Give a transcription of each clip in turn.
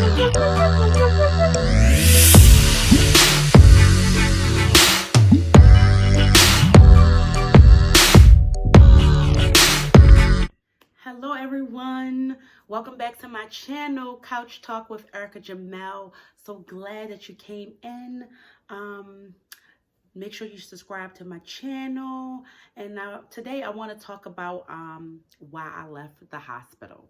Hello everyone, welcome back to my channel, Couch Talk with Erica Jamel. So glad that you came in. Make sure you subscribe to my channel. And now today I want to talk about why I left the hospital.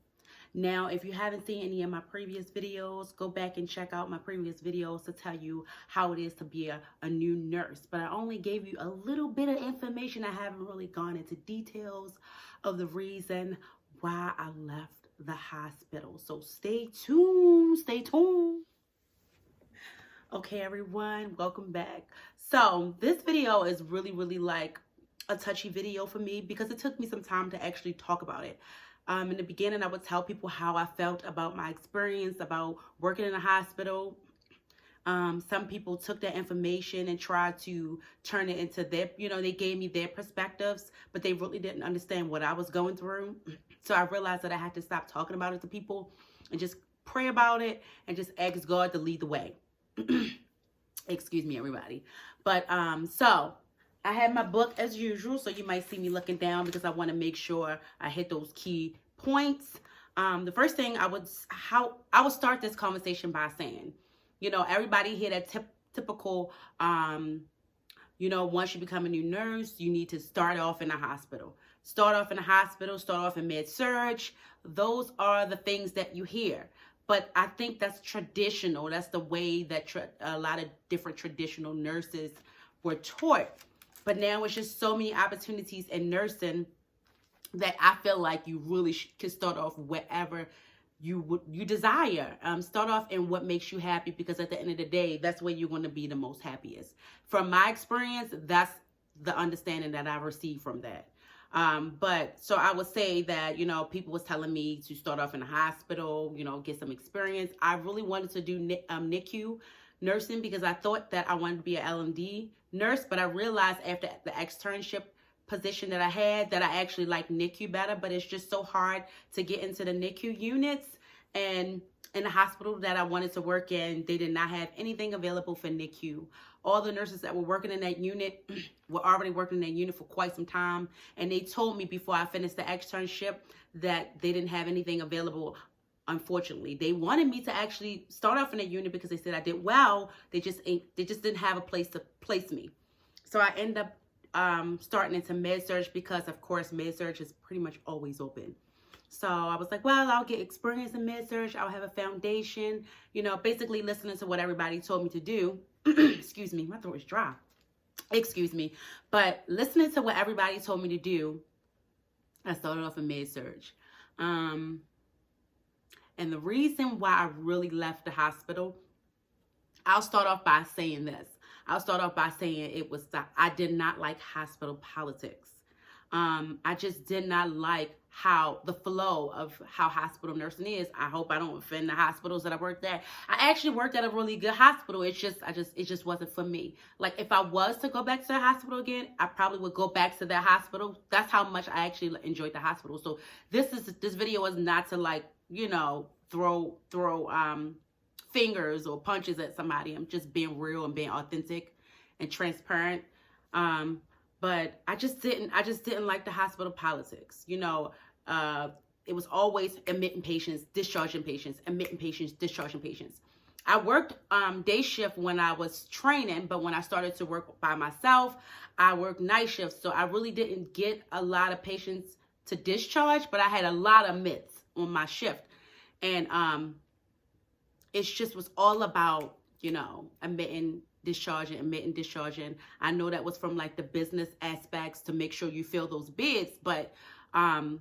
Now, if you haven't seen any of my previous videos, go back and check out my previous videos to tell you how it is to be a new nurse. But I only gave you a little bit of information. I haven't really gone into details of the reason why I left the hospital. So stay tuned, stay tuned. Okay, everyone, welcome back. So this video is really like a touchy video for me because it took me some time to actually talk about it. In the beginning, I would tell people how I felt about my experience about working in a hospital. Some people took that information and tried to turn it into their, they gave me their perspectives, but they really didn't understand what I was going through. So I realized that I had to stop talking about it to people and just pray about it and just ask God to lead the way. Excuse me, everybody. But so I had my book as usual, so you might see me looking down because I want to make sure I hit those key points. The first thing I would start this conversation by saying, everybody hear that typical, once you become a new nurse, you need to start off in a hospital. Start off in a hospital, start off in med-surg. Those are the things that you hear. But I think that's traditional. That's the way that a lot of different traditional nurses were taught. But now it's just so many opportunities in nursing that I feel like you really can start off wherever you desire. Start off in what makes you happy, because at the end of the day, that's where you're going to be the most happiest. From my experience, that's the understanding that I received from that. But so I would say that, people was telling me to start off in a hospital, get some experience. I really wanted to do NICU nursing because I thought that I wanted to be an LMD nurse, but I realized after the externship position that I had that I actually like NICU better, but it's just so hard to get into the NICU units. And in the hospital that I wanted to work in, they did not have anything available for NICU. All the nurses that were working in that unit were already working in that unit for quite some time. And they told me before I finished the externship that they didn't have anything available. Unfortunately, they wanted me to actually start off in a unit because they said I did well. They just didn't have a place to place me. So I ended up starting into med-surg because, of course, med-surg is pretty much always open. So I was like, well, I'll get experience in med-surg. I'll have a foundation, basically listening to what everybody told me to do. Excuse me, my throat is dry. Excuse me. But listening to what everybody told me to do, I started off in med-surg. And the reason why I really left the hospital, I'll start off by saying this. I'll start off by saying it was that I did not like hospital politics. I just did not like how the flow of how hospital nursing is. I hope I don't offend the hospitals that I worked at. I actually worked at a really good hospital. It just wasn't for me. Like, if I was to go back to the hospital again, I probably would go back to that hospital. That's how much I actually enjoyed the hospital. So this video is not to, like, throw fingers or punches at somebody. I'm just being real and being authentic and transparent. But I just didn't like the hospital politics. It was always admitting patients, discharging patients, admitting patients, discharging patients. I worked day shift when I was training, but when I started to work by myself, I worked night shifts. So I really didn't get a lot of patients to discharge, but I had a lot of admits on my shift. And it just was all about, admitting, discharging. I know that was from, like, the business aspects to make sure you fill those beds, but I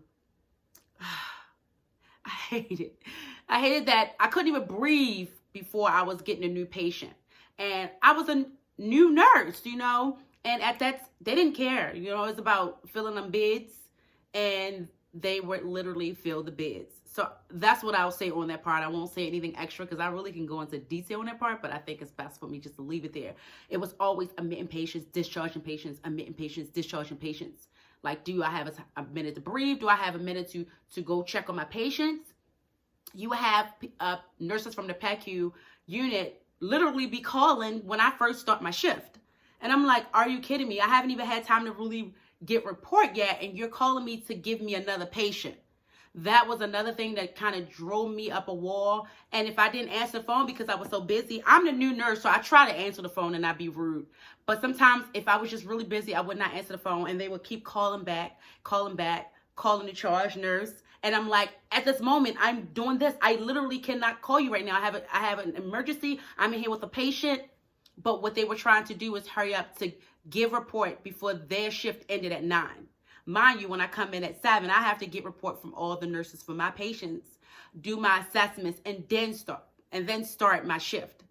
hated that I couldn't even breathe before I was getting a new patient. And I was a new nurse, and at that, they didn't care. It was about filling them beds, and they would literally fill the beds. So that's what I'll say on that part. I won't say anything extra because I really can go into detail on that part, but I think it's best for me just to leave it there. It was always admitting patients, discharging patients, admitting patients, discharging patients. Like, do I have a minute to breathe? Do I have a minute to go check on my patients? you would have nurses from the PACU unit literally be calling when I first start my shift. And I'm like, are you kidding me? I haven't even had time to really get report yet, and you're calling me to give me another patient. That was another thing that kind of drove me up a wall. And if I didn't answer the phone because I was so busy, I'm the new nurse, so I try to answer the phone and not be rude. But sometimes if I was just really busy, I would not answer the phone, and they would keep calling back, calling the charge nurse. And I'm like, at this moment, I'm doing this. I literally cannot call you right now. I have an emergency. I'm in here with a patient. But what they were trying to do was hurry up to give report before their shift ended at 9. Mind you, when I come in at 7, I have to get report from all the nurses for my patients, do my assessments, and then start my shift.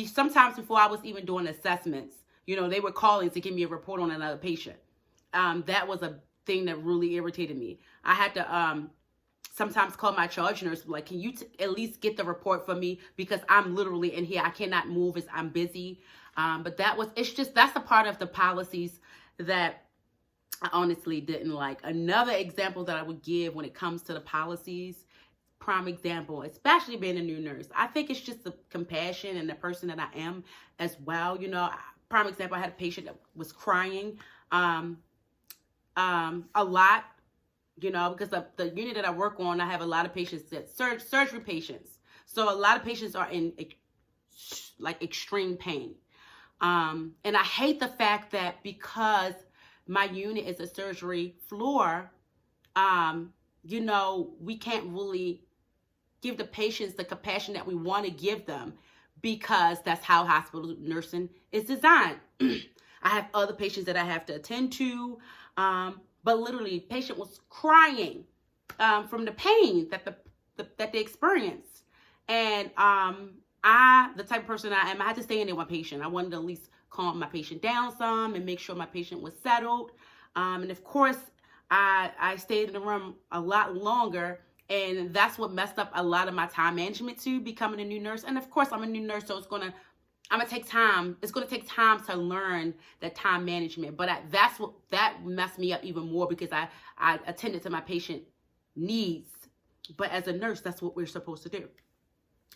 Sometimes before I was even doing assessments, they were calling to give me a report on another patient. That was a thing that really irritated me. I had to sometimes call my charge nurse, like, can you at least get the report for me, because I'm literally in here. I cannot move as I'm busy. But that's a part of the policies that I honestly didn't like. Another example that I would give when it comes to the policies, prime example, especially being a new nurse, I think it's just the compassion and the person that I am as well. Prime example, I had a patient that was crying a lot, because the unit that I work on, I have a lot of patients that surgery patients. So a lot of patients are in like extreme pain. And I hate the fact that because my unit is a surgery floor, we can't really give the patients the compassion that we want to give them, because that's how hospital nursing is designed. I have other patients that I have to attend to, but literally, patient was crying from the pain that they experienced. And the type of person I am, I had to stay in there with my patient. I wanted to at least calm my patient down some and make sure my patient was settled. And of course, I stayed in the room a lot longer, and that's what messed up a lot of my time management too, becoming a new nurse. And of course, I'm a new nurse, so I'm gonna take time. It's gonna take time to learn that time management. But that messed me up even more, because I attended to my patient needs. But as a nurse, that's what we're supposed to do.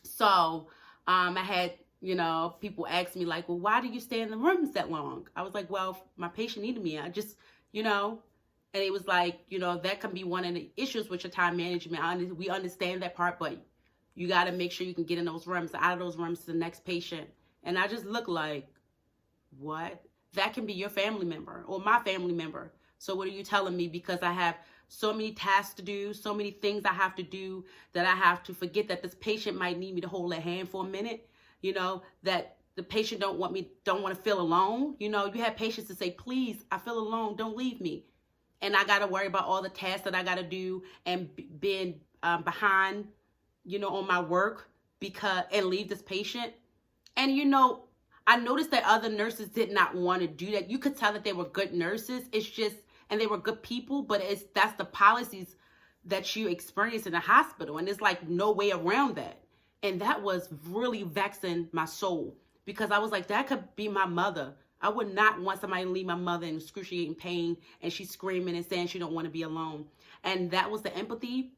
So I had, people ask me like, well, why do you stay in the rooms that long? I was like, well, my patient needed me. I just, and it was like, that can be one of the issues with your time management. We understand that part, but you got to make sure you can get in those rooms, out of those rooms to the next patient. And I just look like, what? That can be your family member or my family member. So what are you telling me? Because I have so many tasks to do, so many things I have to do, that I have to forget that this patient might need me to hold their hand for a minute, that the patient don't want to feel alone. You have patients that say, please, I feel alone, don't leave me. And I got to worry about all the tasks that I got to do and being behind, on my work and leave this patient. And, I noticed that other nurses did not want to do that. You could tell that they were good nurses. And they were good people, but that's the policies that you experience in the hospital. And there's like no way around that. And that was really vexing my soul, because I was like, that could be my mother. I would not want somebody to leave my mother in excruciating pain, and she's screaming and saying she don't want to be alone. And that was the empathy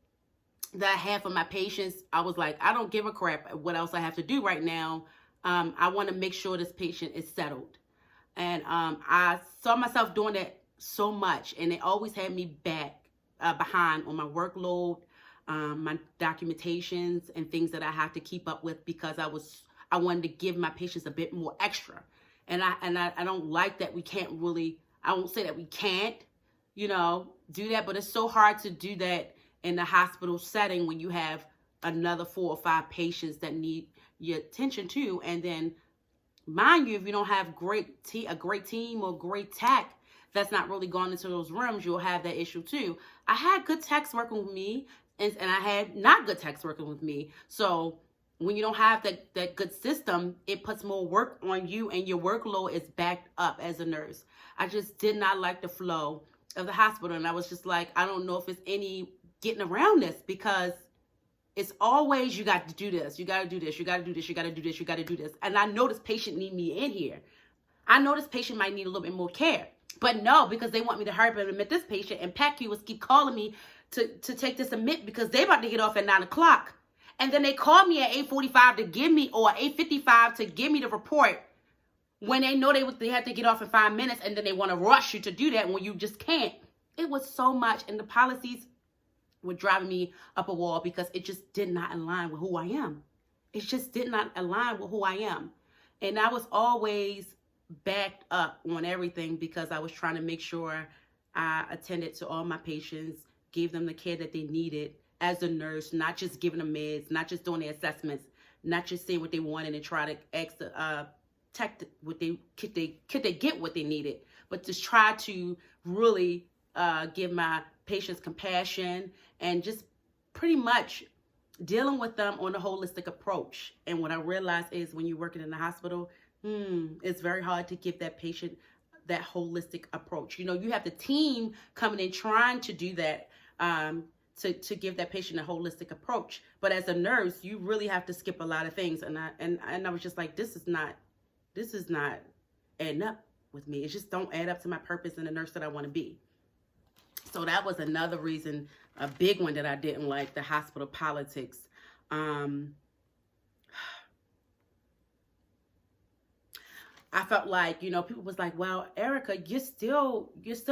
that I had for my patients. I was like, I don't give a crap what else I have to do right now. I want to make sure this patient is settled. And I saw myself doing that so much, and it always had me behind on my workload, my documentations and things that I have to keep up with, because I wanted to give my patients a bit more extra. And I don't like that we can't really, I won't say that we can't, do that, but it's so hard to do that in the hospital setting when you have another 4 or 5 patients that need your attention too. And then, mind you, if you don't have a great team or great tech that's not really going into those rooms, you'll have that issue too. I had good techs working with me, and I had not good techs working with me. So when you don't have that good system, it puts more work on you, and your workload is backed up as a nurse. I just did not like the flow of the hospital. And I was just like, I don't know if it's any getting around this, because it's always, you got to do this, you got to do this, you got to do this, you got to do this, you got to do this. And I know this patient need me in here. I know this patient might need a little bit more care. But no, because they want me to hurry up and admit this patient, and PACU was keep calling me to take this admit, because they about to get off at 9 o'clock. And then they call me at 8:45 to give me, or 8:55 to give me the report, when they know they have to get off in 5 minutes, and then they want to rush you to do that when you just can't. It was so much, and the policies were driving me up a wall because it just did not align with who I am. It just did not align with who I am. And I was always backed up on everything because I was trying to make sure I attended to all my patients, gave them the care that they needed as a nurse, not just giving them meds, not just doing their assessments, not just saying what they wanted and try to ask what they could they get what they needed, but just try to really give my patients compassion and just pretty much dealing with them on a holistic approach. And what I realized is when you're working in the hospital, it's very hard to give that patient that holistic approach. You know, you have the team coming in trying to do that, to give that patient a holistic approach. But as a nurse, you really have to skip a lot of things. And I was just like, this is not adding up with me. It just don't add up to my purpose and the nurse that I want to be. So that was another reason, a big one, that I didn't like the hospital politics. I felt like, you know, people was like, well, Erica, you're still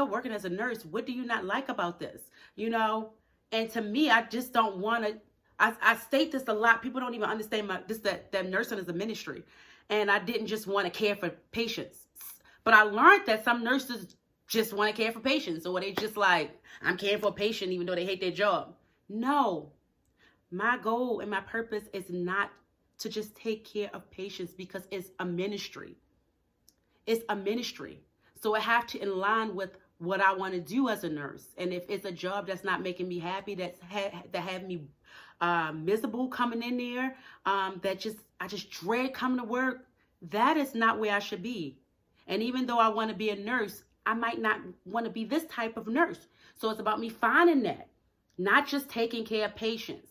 working as a nurse. What do you not like about this? You know? And to me, I just don't want to, I state this a lot. People don't even understand that nursing is a ministry. And I didn't just want to care for patients. But I learned that some nurses just want to care for patients. Or they just like, I'm caring for a patient even though they hate their job. No. My goal and my purpose is not to just take care of patients because it's a ministry. It's a ministry. So I have to align with what I want to do as a nurse. And if it's a job that's not making me happy, that have me miserable coming in there, I just dread coming to work, that is not where I should be. And even though I want to be a nurse, I might not want to be this type of nurse. So it's about me finding that, not just taking care of patients.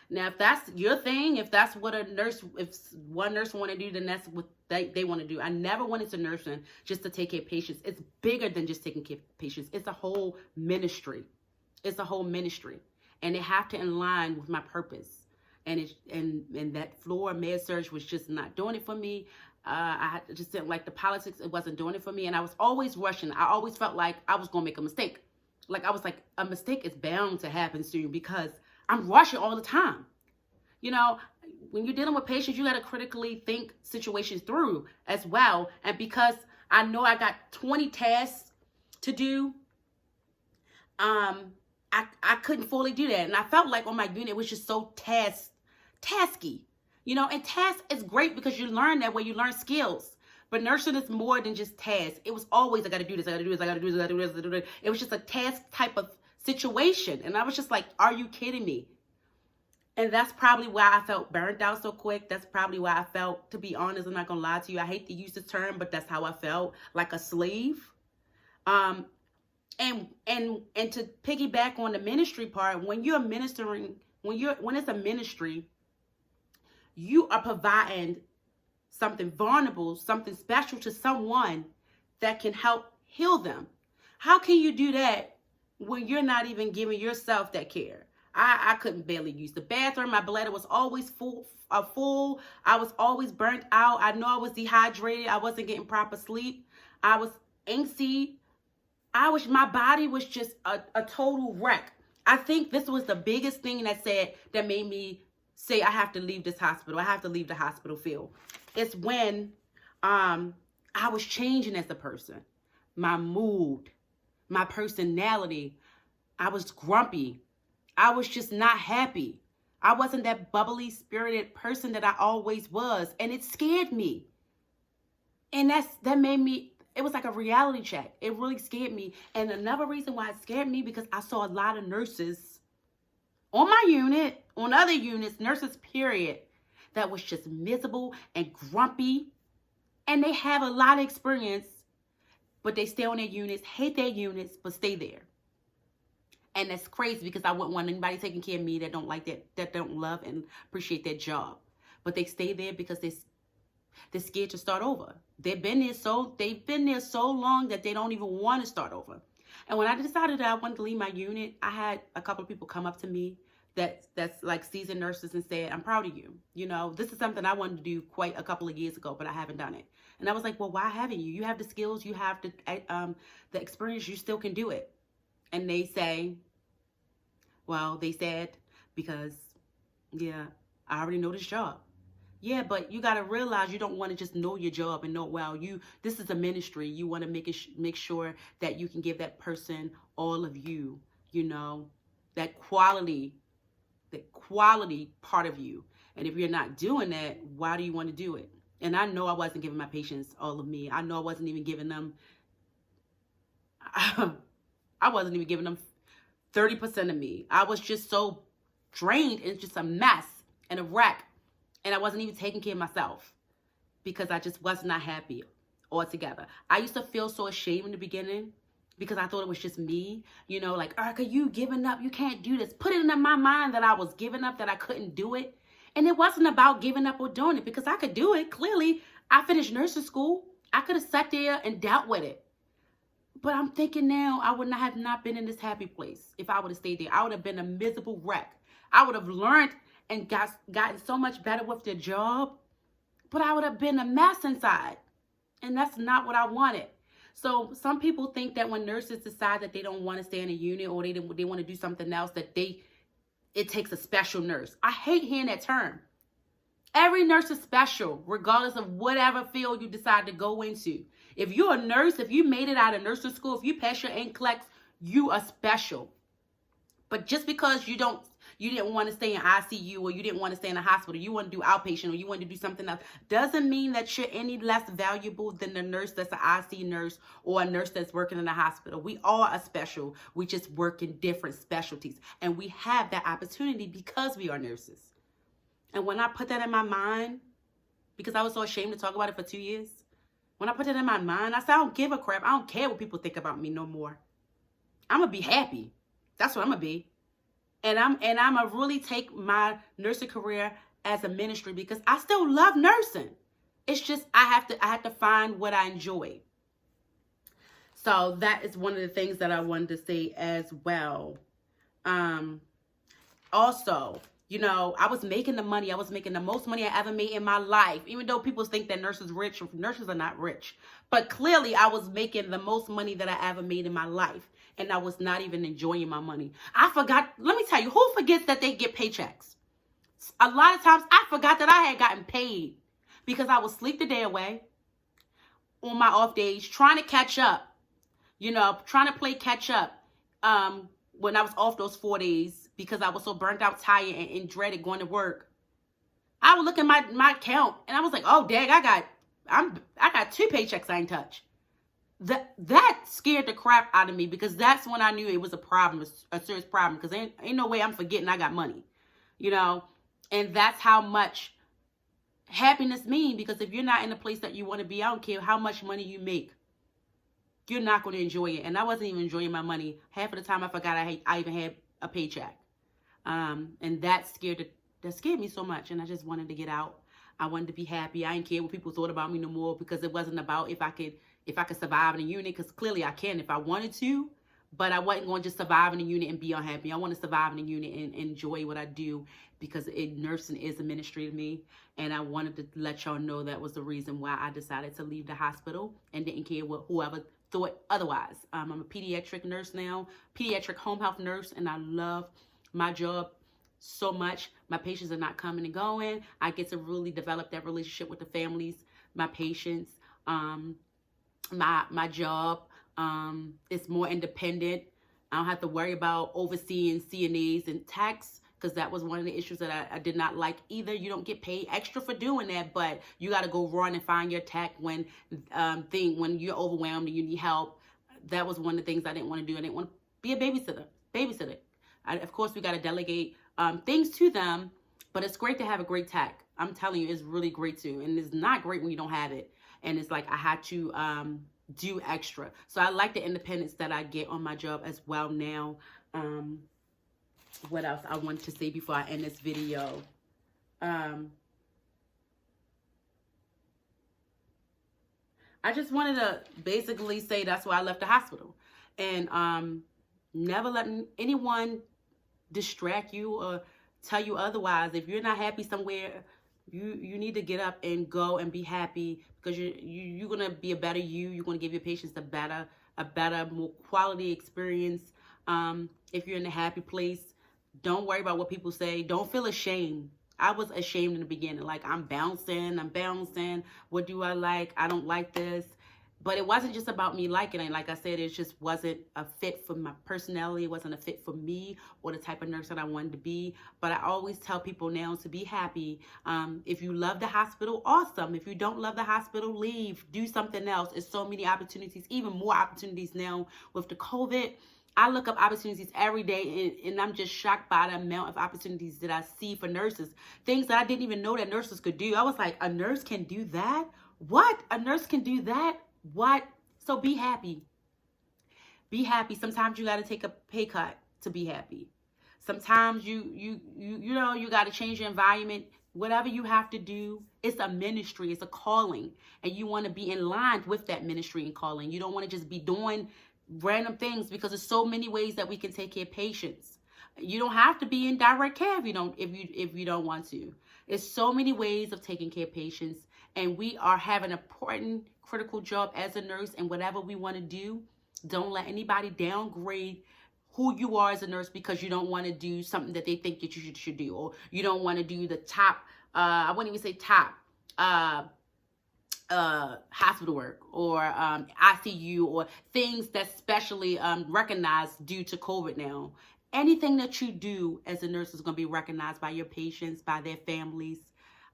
Now, if that's your thing, if that's what if one nurse want to do, then that's what they want to do. I never went into nursing just to take care of patients. It's bigger than just taking care of patients. It's a whole ministry. It's a whole ministry. And it have to align with my purpose. And that floor med surg was just not doing it for me. I just didn't like the politics. It wasn't doing it for me. And I was always rushing. I always felt like I was going to make a mistake. Like I was like, a mistake is bound to happen soon because I'm rushing all the time. You know, when you're dealing with patients, you got to critically think situations through as well. And because I know I got 20 tasks to do, I couldn't fully do that. And I felt like on my unit, it was just so tasky. You know, and task is great because you learn that way, you learn skills. But nursing is more than just tasks. It was always, I got to do this, I got to do this, I got to do this, I got to do this, I got to do this. It was just a task type of situation. And I was just like, are you kidding me? And that's probably why I felt burnt out so quick. That's probably why I felt, to be honest, I'm not going to lie to you, I hate to use this term, but that's how I felt, like a slave. And to piggyback on the ministry part, when you're ministering, when it's a ministry, you are providing something vulnerable, something special to someone that can help heal them. How can you do that when you're not even giving yourself that care? I couldn't barely use the bathroom. My bladder was always full. I was always burnt out. I know I was dehydrated. I wasn't getting proper sleep. I was angsty. My body was just a total wreck. I think this was the biggest thing that made me say I have to leave this hospital. I have to leave the hospital field. It's when I was changing as a person. My mood, my personality. I was grumpy. I was just not happy. I wasn't that bubbly, spirited person that I always was. And it scared me. And that made me, it was like a reality check. It really scared me. And another reason why it scared me, because I saw a lot of nurses on my unit, on other units, nurses period, that was just miserable and grumpy. And they have a lot of experience, but they stay on their units, hate their units, but stay there. And that's crazy because I wouldn't want anybody taking care of me that don't like that don't love and appreciate their job. But they stay there because they're scared to start over. They've been there so long that they don't even want to start over. And when I decided that I wanted to leave my unit, I had a couple of people come up to me, that's like seasoned nurses and said, I'm proud of you. You know, this is something I wanted to do quite a couple of years ago, but I haven't done it. And I was like, well, why haven't you? You have the skills, you have the experience, you still can do it. And they say, well, they said, because, yeah, I already know this job. Yeah, but you got to realize you don't want to just know your job and know, well, this is a ministry. You want to make sure that you can give that person all of you, you know, that quality part of you. And if you're not doing that, why do you want to do it? And I know I wasn't giving my patients all of me. I know I wasn't even giving them, I wasn't even giving them 30% of me. I was just so drained and just a mess and a wreck. And I wasn't even taking care of myself because I just was not happy altogether. I used to feel so ashamed in the beginning because I thought it was just me. You know, like, Erica, you giving up. You can't do this. Put it in my mind that I was giving up, that I couldn't do it. And it wasn't about giving up or doing it because I could do it. Clearly, I finished nursing school. I could have sat there and dealt with it. But I'm thinking now I would not have not been in this happy place if I would have stayed there. I would have been a miserable wreck. I would have learned and gotten so much better with the job, but I would have been a mess inside. And that's not what I wanted. So some people think that when nurses decide that they don't want to stay in a unit or they want to do something else, that it takes a special nurse. I hate hearing that term. Every nurse is special, regardless of whatever field you decide to go into. If you're a nurse, if you made it out of nursing school, if you passed your NCLEX, you are special. But just because you didn't want to stay in ICU or you didn't want to stay in a hospital, you want to do outpatient or you want to do something else, doesn't mean that you're any less valuable than the nurse that's an IC nurse or a nurse that's working in a hospital. We all are special. We just work in different specialties. And we have that opportunity because we are nurses. And when I put that in my mind, because I was so ashamed to talk about it for 2 years, when I put that in my mind, I said, I don't give a crap. I don't care what people think about me no more. I'm going to be happy. That's what I'm going to be. And I'm going to really take my nursing career as a ministry because I still love nursing. It's just I have to find what I enjoy. So that is one of the things that I wanted to say as well. Also, you know, I was making the money. I was making the most money I ever made in my life. Even though people think that nurses are rich, nurses are not rich. But clearly I was making the most money that I ever made in my life. And I was not even enjoying my money. I forgot. Let me tell you, who forgets that they get paychecks? A lot of times I forgot that I had gotten paid because I would sleep the day away on my off days, trying to catch up, you know, trying to play catch up when I was off those 4 days because I was so burnt out, tired, and dreaded going to work. I would look at my account and I was like, oh, dang, I got 2 paychecks I ain't touched. That scared the crap out of me because that's when I knew it was a problem, a serious problem, because ain't no way I'm forgetting I got money, you know. And that's how much happiness means, because if you're not in the place that you want to be, I don't care how much money you make, you're not going to enjoy it. And I wasn't even enjoying my money. Half of the time I forgot I even had a paycheck. And that scared me so much, and I just wanted to get out. I wanted to be happy. I didn't care what people thought about me no more, because it wasn't about if I could survive in a unit, because clearly I can if I wanted to, but I wasn't going to just survive in a unit and be unhappy. I want to survive in a unit and enjoy what I do, because nursing is a ministry to me. And I wanted to let y'all know that was the reason why I decided to leave the hospital and didn't care what whoever thought otherwise. I'm a pediatric nurse now, pediatric home health nurse, and I love my job so much. My patients are not coming and going. I get to really develop that relationship with the families, my patients. My job is more independent. I don't have to worry about overseeing CNAs and tax, because that was one of the issues that I did not like either. You don't get paid extra for doing that, but you got to go run and find your tech when you're overwhelmed and you need help. That was one of the things I didn't want to do. I didn't want to be a babysitter. Of course, we got to delegate things to them, but it's great to have a great tech. I'm telling you, it's really great too. And it's not great when you don't have it. And it's like I had to do extra. So I like the independence that I get on my job as well now. What else I wanted to say before I end this video? I just wanted to basically say that's why I left the hospital. And never letting anyone distract you or tell you otherwise. If you're not happy somewhere, you need to get up and go and be happy, because you're gonna be a better you. You're gonna give your patients a better, more quality experience. If you're in a happy place, don't worry about what people say. Don't feel ashamed. I was ashamed in the beginning. Like, I'm bouncing. What do I like? I don't like this. But it wasn't just about me liking it. Like I said, it just wasn't a fit for my personality. It wasn't a fit for me or the type of nurse that I wanted to be. But I always tell people now to be happy. If you love the hospital, awesome. If you don't love the hospital, leave. Do something else. There's so many opportunities, even more opportunities now with the COVID. I look up opportunities every day, and I'm just shocked by the amount of opportunities that I see for nurses. Things that I didn't even know that nurses could do. I was like, a nurse can do that? What? A nurse can do that? What? So be happy. Be happy. Sometimes you got to take a pay cut to be happy. Sometimes you got to change your environment. Whatever you have to do, it's a ministry, it's a calling, and you want to be in line with that ministry and calling. You don't want to just be doing random things, because there's so many ways that we can take care of patients. You don't have to be in direct care if you don't want to. There's so many ways of taking care of patients, and we are having an important, critical job as a nurse. And whatever we want to do, don't let anybody downgrade who you are as a nurse because you don't want to do something that they think that you should do, or you don't want to do the top, I wouldn't even say top, hospital work, or ICU, or things that's specially recognized due to COVID now. Anything that you do as a nurse is going to be recognized by your patients, by their families.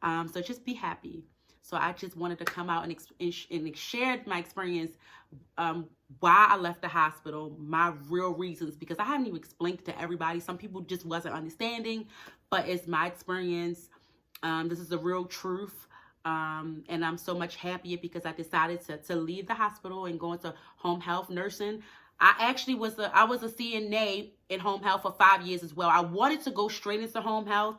So just be happy. So I just wanted to come out and share my experience, why I left the hospital, my real reasons, because I haven't even explained it to everybody. Some people just wasn't understanding, but it's my experience. This is the real truth. And I'm so much happier because I decided to leave the hospital and go into home health nursing. I was a CNA in home health for 5 years as well. I wanted to go straight into home health,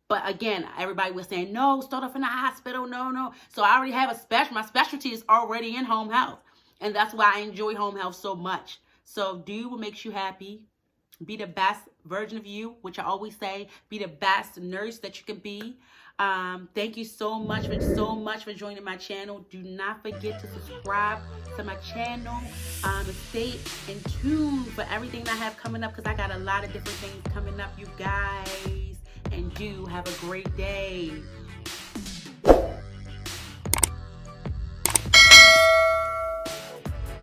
but again, everybody was saying, no, start off in the hospital, no. So I already have my specialty is already in home health. And that's why I enjoy home health so much. So do what makes you happy. Be the best version of you, which I always say, be the best nurse that you can be. Thank you so much for joining my channel. Do not forget to subscribe to my channel. And stay in tune for everything I have coming up, because I got a lot of different things coming up, you guys. And do have a great day.